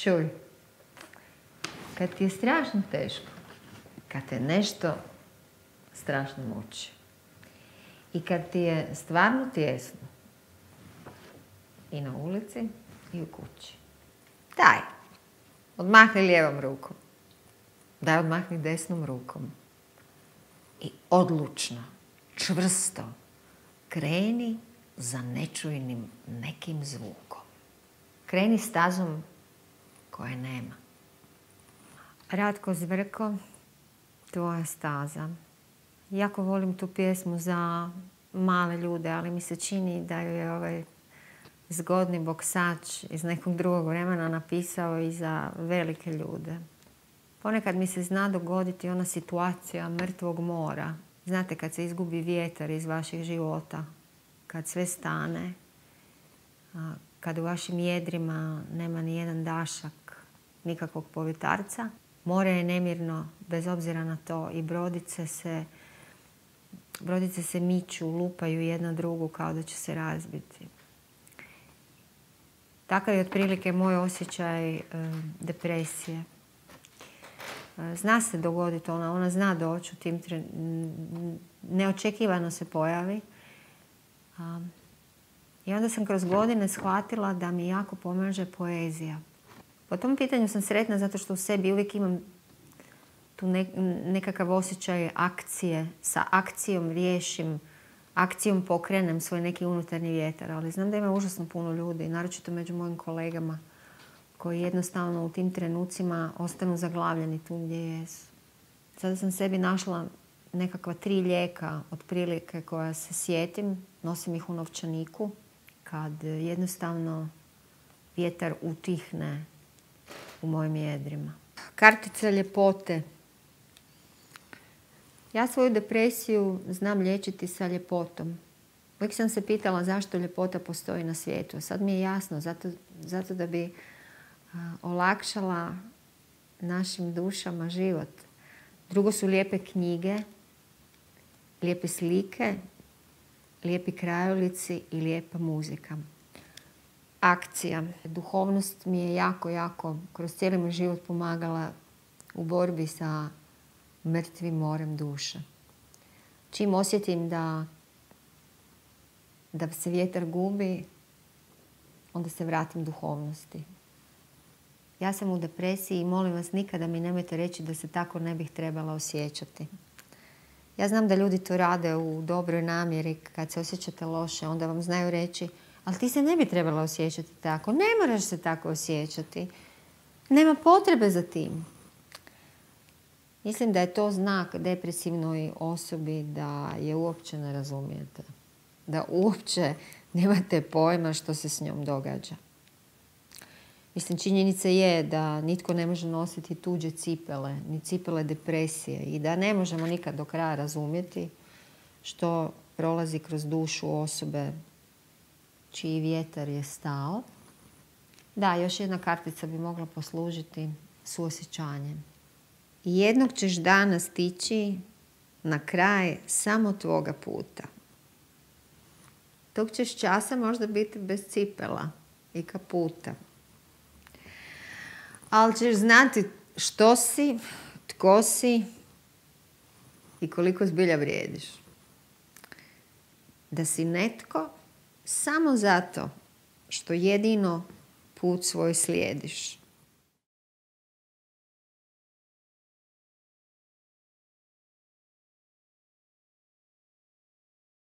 Čuj, kad ti je strašno teško, kad te nešto strašno muči i kad ti je stvarno tijesno i na ulici i u kući, daj, odmahni lijevom rukom, daj odmahni desnom rukom i odlučno, čvrsto kreni za nečujnim nekim zvukom. Kreni stazom koje nema. Ratko Zvrko, tvoja staza. Jako volim tu pjesmu za male ljude, ali mi se čini da ju je ovaj zgodni boksač iz nekog drugog vremena napisao i za velike ljude. Ponekad mi se zna dogoditi ona situacija mrtvog mora. Znate, kad se izgubi vjetar iz vaših života, kad sve stane, kad u vašim jedrima nema ni jedan dašak, nikakvog povjetarca, more je nemirno bez obzira na to i brodice se miču, lupaju jedna drugu kao da će se razbiti. Takav je otprilike moj osjećaj depresije. Zna se dogoditi ona zna doći u tim neočekivano se pojavi. I onda sam kroz godine shvatila da mi jako pomaže poezija. Po tom pitanju sam sretna zato što u sebi uvijek imam tu nekakav osjećaj akcije. Sa akcijom riješim, akcijom pokrenem svoj neki unutarnji vjetar. Ali znam da ima užasno puno ljudi, naročito među mojim kolegama, koji jednostavno u tim trenucima ostanu zaglavljeni tu gdje jesu. Sada sam sebi našla nekakva 3 lijeka otprilike koja se sjetim, nosim ih u novčaniku, kad jednostavno vjetar utihne u mojim jedrima. Kartica ljepote. Ja svoju depresiju znam liječiti sa ljepotom. Uvijek sam se pitala zašto ljepota postoji na svijetu. Sad mi je jasno, zato da bi olakšala našim dušama život. Drugo su lijepe knjige, lijepe slike, lijepi krajolici i lijepa muzika. Akcija. Duhovnost mi je jako kroz cijeli moj život pomagala u borbi sa mrtvim morem duše. Čim osjetim da se vjetar gubi, onda se vratim duhovnosti. Ja sam u depresiji i molim vas nikada mi nemojte reći da se tako ne bih trebala osjećati. Ja znam da ljudi to rade u dobroj namjeri, kad se osjećate loše, onda vam znaju reći ali ti se ne bi trebala osjećati tako, ne moraš se tako osjećati, nema potrebe za tim. Mislim da je to znak depresivnoj osobi da je uopće ne razumijete, da uopće nemate pojma što se s njom događa. Mislim, činjenica je da nitko ne može nositi tuđe cipele, ni cipele depresije i da ne možemo nikad do kraja razumjeti što prolazi kroz dušu osobe čiji vjetar je stao. Da, još jedna kartica bi mogla poslužiti suosjećanjem. Jednog ćeš dana stići na kraj samo tvoga puta. Tog ćeš časa možda biti bez cipela i kaputa. Ali ćeš znati što si, tko si i koliko zbilja vrijediš. Da si netko samo zato što jedino put svoj slijediš.